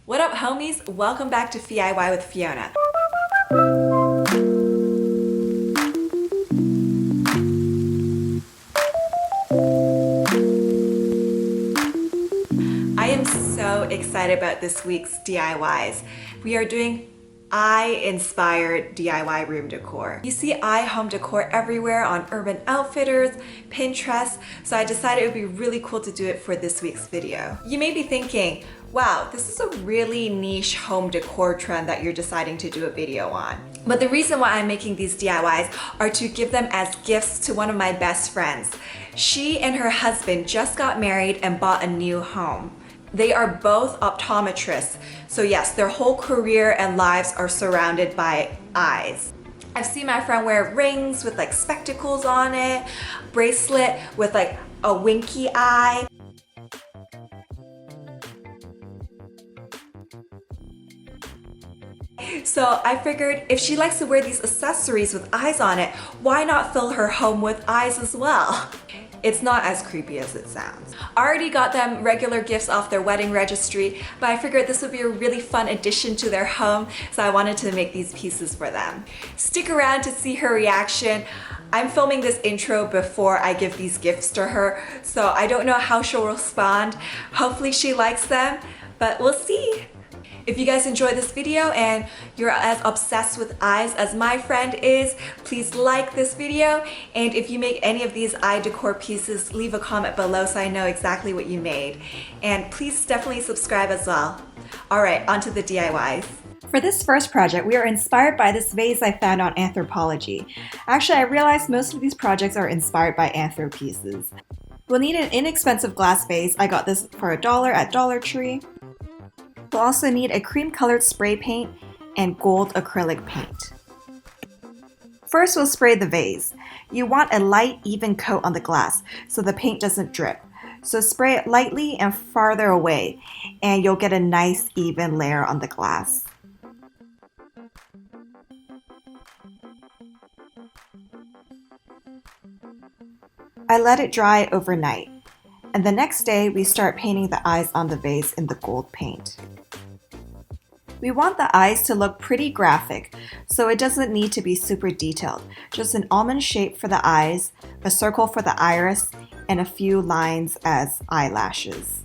What up, homies? Welcome back to DIY with Fiona. I am so excited about this week's DIYs. We are doing eye-inspired DIY room decor. You see home decor everywhere on Urban Outfitters, Pinterest, so I decided it would be really cool to do it for this week's video. You may be thinking, wow, this is a really niche home decor trend that you're deciding to do a video on. But the reason why I'm making these DIYs are to give them as gifts to one of my best friends. She and her husband just got married and bought a new home. They are both optometrists, so yes, their whole career and lives are surrounded by eyes. I've seen my friend wear rings with like spectacles on it, bracelet with like a winky eye. So I figured if she likes to wear these accessories with eyes on it, why not fill her home with eyes as well? It's not as creepy as it sounds. I already got them regular gifts off their wedding registry, but I figured this would be a really fun addition to their home, so I wanted to make these pieces for them. Stick around to see her reaction. I'm filming this intro before I give these gifts to her, so I don't know how she'll respond. Hopefully she likes them, but we'll see. If you guys enjoy this video and you're as obsessed with eyes as my friend is, please like this video. And if you make any of these eye decor pieces, leave a comment below so I know exactly what you made. And please definitely subscribe as well. All right, on to the DIYs. For this first project, we are inspired by this vase I found on Anthropologie. Actually, I realized most of these projects are inspired by anthro pieces. We'll need an inexpensive glass vase. I got this for $1 at Dollar Tree. We'll also need a cream-colored spray paint and gold acrylic paint. First, we'll spray the vase. You want a light, even coat on the glass so the paint doesn't drip. So spray it lightly and farther away, and you'll get a nice, even layer on the glass. I let it dry overnight, and the next day we start painting the eyes on the vase in the gold paint. We want the eyes to look pretty graphic, so it doesn't need to be super detailed. Just an almond shape for the eyes, a circle for the iris, and a few lines as eyelashes.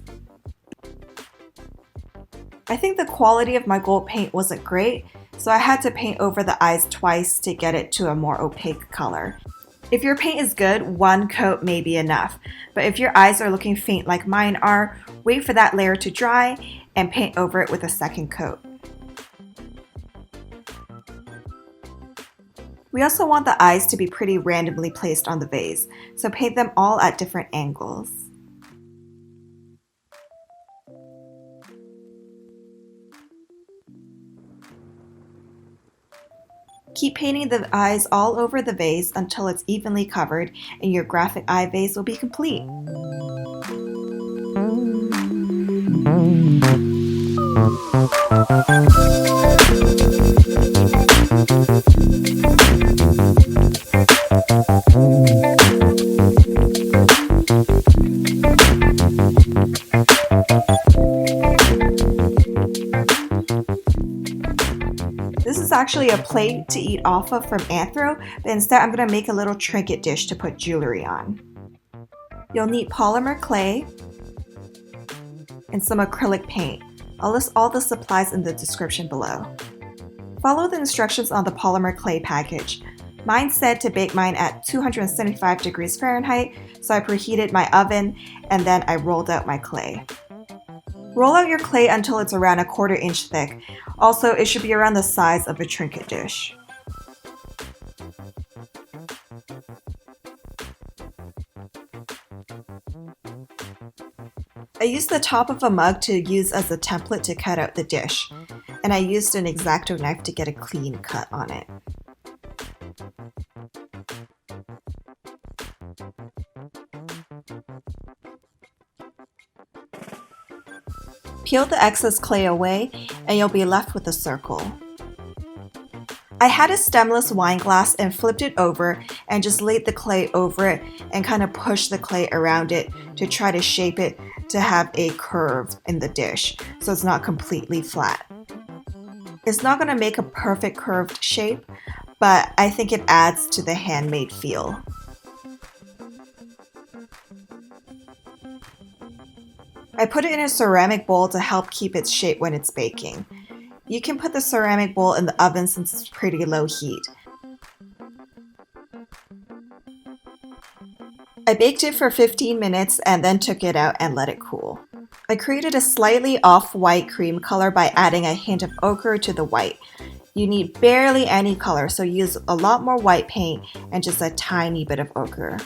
I think the quality of my gold paint wasn't great, so I had to paint over the eyes twice to get it to a more opaque color. If your paint is good, one coat may be enough, but if your eyes are looking faint like mine are, wait for that layer to dry and paint over it with a second coat. We also want the eyes to be pretty randomly placed on the vase, so paint them all at different angles. Keep painting the eyes all over the vase until it's evenly covered and your graphic eye vase will be complete. This is actually a plate to eat off of from Anthro, but instead I'm going to make a little trinket dish to put jewelry on. You'll need polymer clay and some acrylic paint. I'll list all the supplies in the description below. Follow the instructions on the polymer clay package. Mine said to bake mine at 275 degrees Fahrenheit, so I preheated my oven and then I rolled out my clay. Roll out your clay until it's around 1/4 inch thick. Also, it should be around the size of a trinket dish. I used the top of a mug to use as a template to cut out the dish, and I used an X-Acto knife to get a clean cut on it. Peel the excess clay away and you'll be left with a circle. I had a stemless wine glass and flipped it over and just laid the clay over it and kind of pushed the clay around it to try to shape it to have a curve in the dish, so it's not completely flat. It's not going to make a perfect curved shape, but I think it adds to the handmade feel. I put it in a ceramic bowl to help keep its shape when it's baking. You can put the ceramic bowl in the oven since it's pretty low heat. I baked it for 15 minutes and then took it out and let it cool. I created a slightly off-white cream color by adding a hint of ochre to the white. You need barely any color, so use a lot more white paint and just a tiny bit of ochre.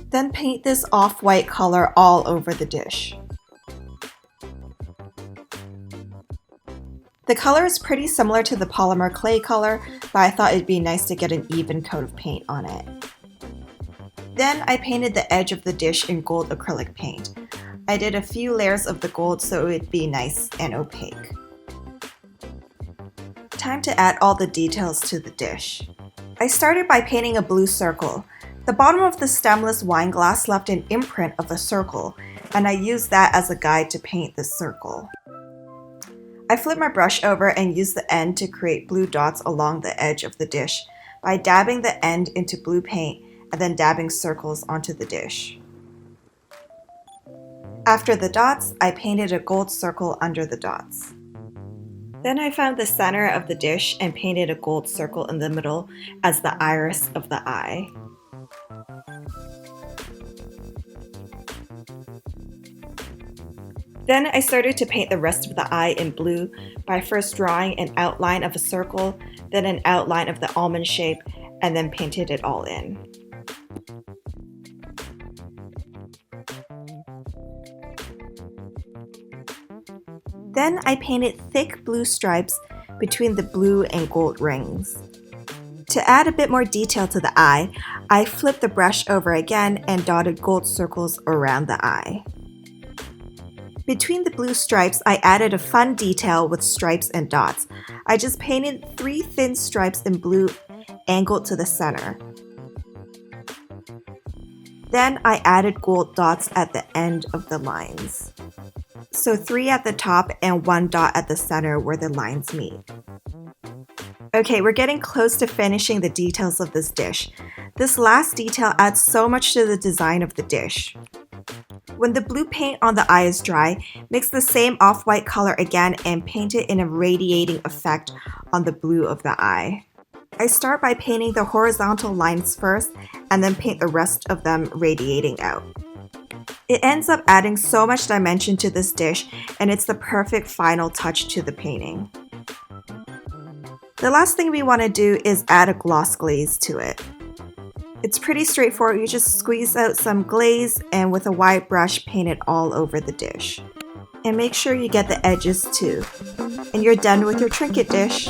Then paint this off-white color all over the dish. The color is pretty similar to the polymer clay color, but I thought it'd be nice to get an even coat of paint on it. Then I painted the edge of the dish in gold acrylic paint. I did a few layers of the gold so it would be nice and opaque. Time to add all the details to the dish. I started by painting a blue circle. The bottom of the stemless wine glass left an imprint of a circle, and I used that as a guide to paint the circle. I flipped my brush over and used the end to create blue dots along the edge of the dish by dabbing the end into blue paint and then dabbing circles onto the dish. After the dots, I painted a gold circle under the dots. Then I found the center of the dish and painted a gold circle in the middle as the iris of the eye. Then I started to paint the rest of the eye in blue by first drawing an outline of a circle, then an outline of the almond shape, and then painted it all in. Then I painted thick blue stripes between the blue and gold rings. To add a bit more detail to the eye, I flipped the brush over again and dotted gold circles around the eye. Between the blue stripes, I added a fun detail with stripes and dots. I just painted 3 thin stripes in blue angled to the center. Then I added gold dots at the end of the lines. So 3 at the top and 1 dot at the center where the lines meet. Okay, we're getting close to finishing the details of this dish. This last detail adds so much to the design of the dish. When the blue paint on the eye is dry, mix the same off-white color again and paint it in a radiating effect on the blue of the eye. I start by painting the horizontal lines first and then paint the rest of them radiating out. It ends up adding so much dimension to this dish, and it's the perfect final touch to the painting. The last thing we want to do is add a gloss glaze to it. It's pretty straightforward. You just squeeze out some glaze and with a white brush paint it all over the dish. And make sure you get the edges too. And you're done with your trinket dish.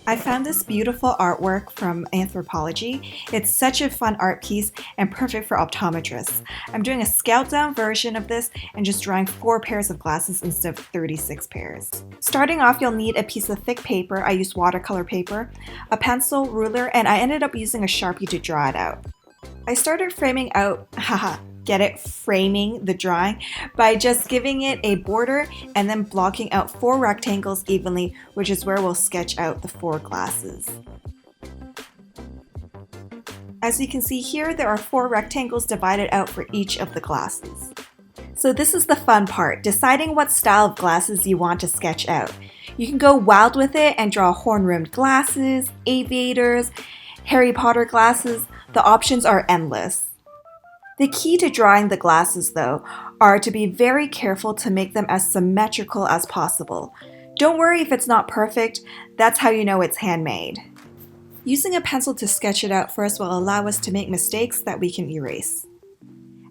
I found this beautiful artwork from Anthropologie. It's such a fun art piece and perfect for optometrists. I'm doing a scaled down version of this and just drawing 4 pairs of glasses instead of 36 pairs. Starting off, you'll need a piece of thick paper. I used watercolor paper, a pencil, ruler, and I ended up using a Sharpie to draw it out. I started framing out, get it, framing the drawing by just giving it a border and then blocking out 4 rectangles evenly, which is where we'll sketch out the 4 glasses. As you can see here, there are 4 rectangles divided out for each of the glasses. So this is the fun part, deciding what style of glasses you want to sketch out. You can go wild with it and draw horn-rimmed glasses, aviators, Harry Potter glasses. The options are endless. The key to drawing the glasses, though, are to be very careful to make them as symmetrical as possible. Don't worry if it's not perfect, that's how you know it's handmade. Using a pencil to sketch it out first will allow us to make mistakes that we can erase.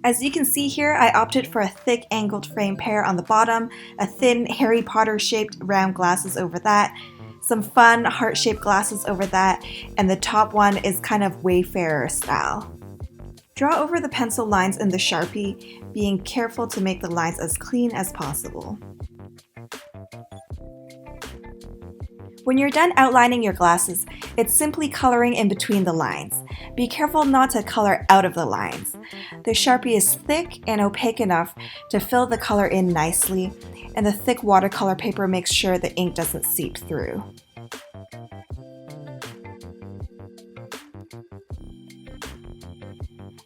As you can see here, I opted for a thick angled frame pair on the bottom, a thin Harry Potter shaped round glasses over that, some fun heart-shaped glasses over that, and the top one is kind of Wayfarer style. Draw over the pencil lines in the Sharpie, being careful to make the lines as clean as possible. When you're done outlining your glasses, it's simply coloring in between the lines. Be careful not to color out of the lines. The Sharpie is thick and opaque enough to fill the color in nicely, and the thick watercolor paper makes sure the ink doesn't seep through.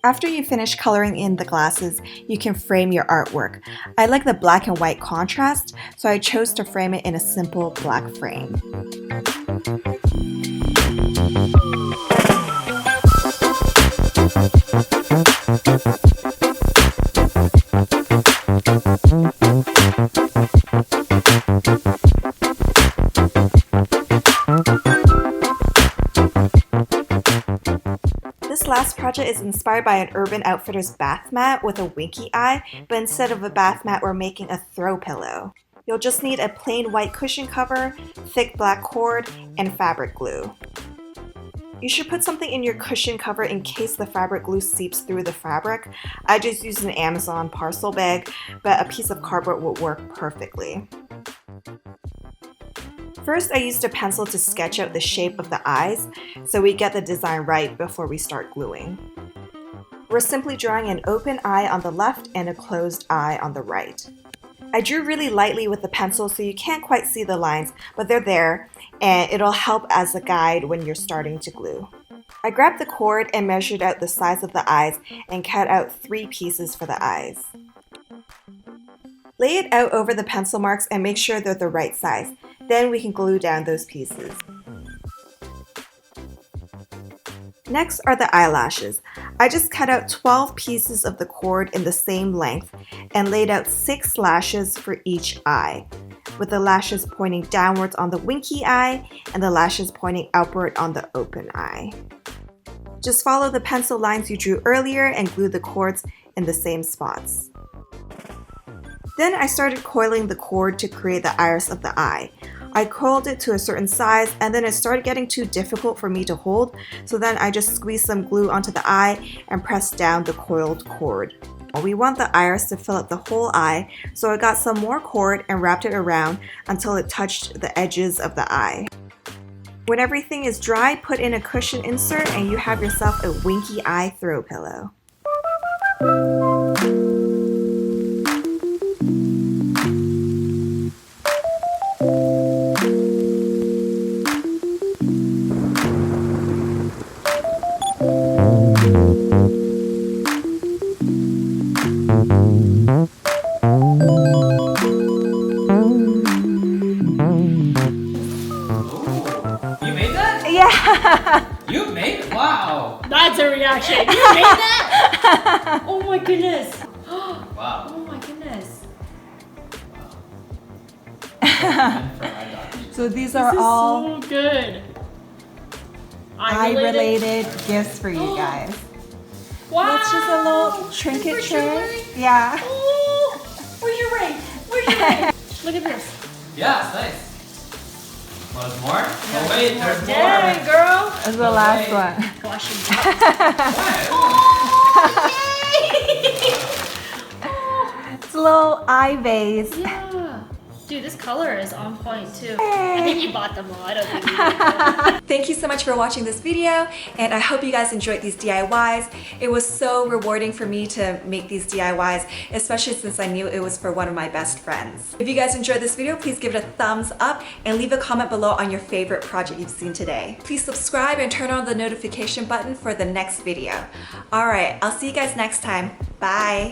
After you finish coloring in the glasses, you can frame your artwork. I like the black and white contrast, so I chose to frame it in a simple black frame. This last project is inspired by an Urban Outfitters bath mat with a Winky eye, but instead of a bath mat, we're making a throw pillow. You'll just need a plain white cushion cover, thick black cord, and fabric glue. You should put something in your cushion cover in case the fabric glue seeps through the fabric. I just used an Amazon parcel bag, but a piece of cardboard would work perfectly. First, I used a pencil to sketch out the shape of the eyes so we get the design right before we start gluing. We're simply drawing an open eye on the left and a closed eye on the right. I drew really lightly with the pencil so you can't quite see the lines, but they're there and it'll help as a guide when you're starting to glue. I grabbed the cord and measured out the size of the eyes and cut out 3 pieces for the eyes. Lay it out over the pencil marks and make sure they're the right size. Then we can glue down those pieces. Next are the eyelashes. I just cut out 12 pieces of the cord in the same length and laid out 6 lashes for each eye, with the lashes pointing downwards on the Winky eye and the lashes pointing upward on the open eye. Just follow the pencil lines you drew earlier and glue the cords in the same spots. Then I started coiling the cord to create the iris of the eye. I coiled it to a certain size and then it started getting too difficult for me to hold, so then I just squeezed some glue onto the eye and pressed down the coiled cord. We want the iris to fill up the whole eye, so I got some more cord and wrapped it around until it touched the edges of the eye. When everything is dry, put in a cushion insert and you have yourself a Winky eye throw pillow. You made it? Wow! That's a reaction. You made that? Oh my goodness. Wow. Oh my goodness. So these This are is all so good. eye-related gifts for you guys. Wow. It's just a little trinket Where's tray. your ring? Yeah. Oh, where's your ring? Where's your ring? Look at this. Yeah, it's nice. Want more? Oh wait, there's more. Dang, girl. This is the last one. Washing. It's a little eye vase. Yeah. Dude, this color is on point too. I think you bought them all. I don't think you did. Thank you so much for watching this video, and I hope you guys enjoyed these DIYs. It was so rewarding for me to make these DIYs, especially since I knew it was for one of my best friends. If you guys enjoyed this video, please give it a thumbs up and leave a comment below on your favorite project you've seen today. Please subscribe and turn on the notification button for the next video. Alright, I'll see you guys next time. Bye!